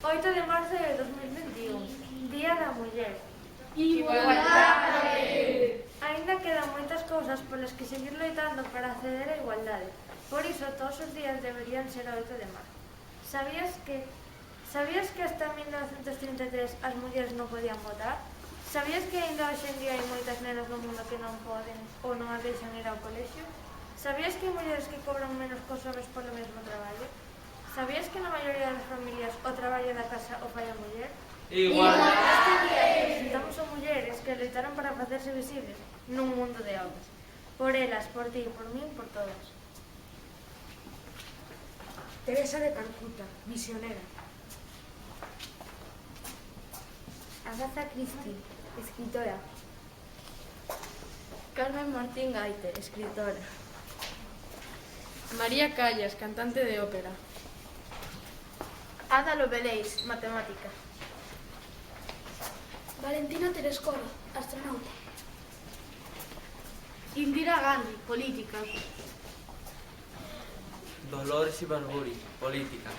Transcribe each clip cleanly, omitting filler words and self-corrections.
8 de marzo de 2021, Día da Muller. Igualdade! Aínda quedan moitas cousas polas que seguir loitando para acceder á igualdade. Por iso, todos os días deberían ser o 8 de marzo. Sabías que hasta 1933 as mulleres non podían votar? Sabías que aínda hoxe en día hai moitas nenas no mundo que non poden ou non as deixan ir ao colexio? Sabías que hai mulleres que cobran menos que os homes polo mesmo traballo? Sabías que na maioría das familias o traballo da casa o fai a muller? Igualdade! Este día presentamos a mulleres que loitaron para facerse visibles nun mundo de homes. Por elas, por ti, por min, por todas. Teresa de Calcuta, misionera. Agatha Christie, escritora. Carmen Martín Gaite, escritora. María Callas, cantante de ópera. Ada Lovelace, matemática. Valentina Tereskova, astronauta. Indira Gandhi, política. Dolores Ibarburi, política.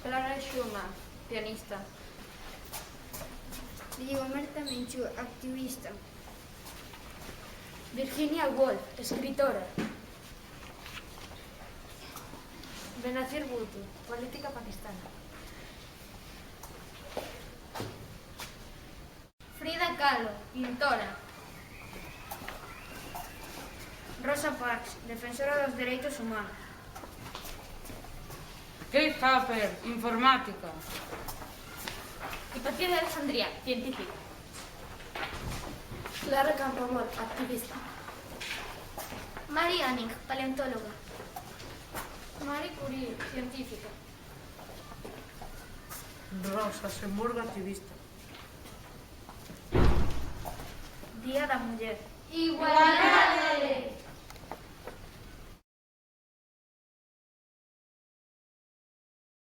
Clara Schumann, pianista. Rigoberta Menchú, activista. Virginia Woolf, escritora. Benazir Bhutto, política pakistana. Frida Kahlo, pintora. Rosa Parks, defensora dos dereitos humanos. Kate Hopper, informática. Hipatia de Alejandría, científica. Clara Campoamor, activista. Marie Anning, paleontóloga. Marie Curie, científica. Rosa Semburgo, activista. Día da Muller. Igualdade!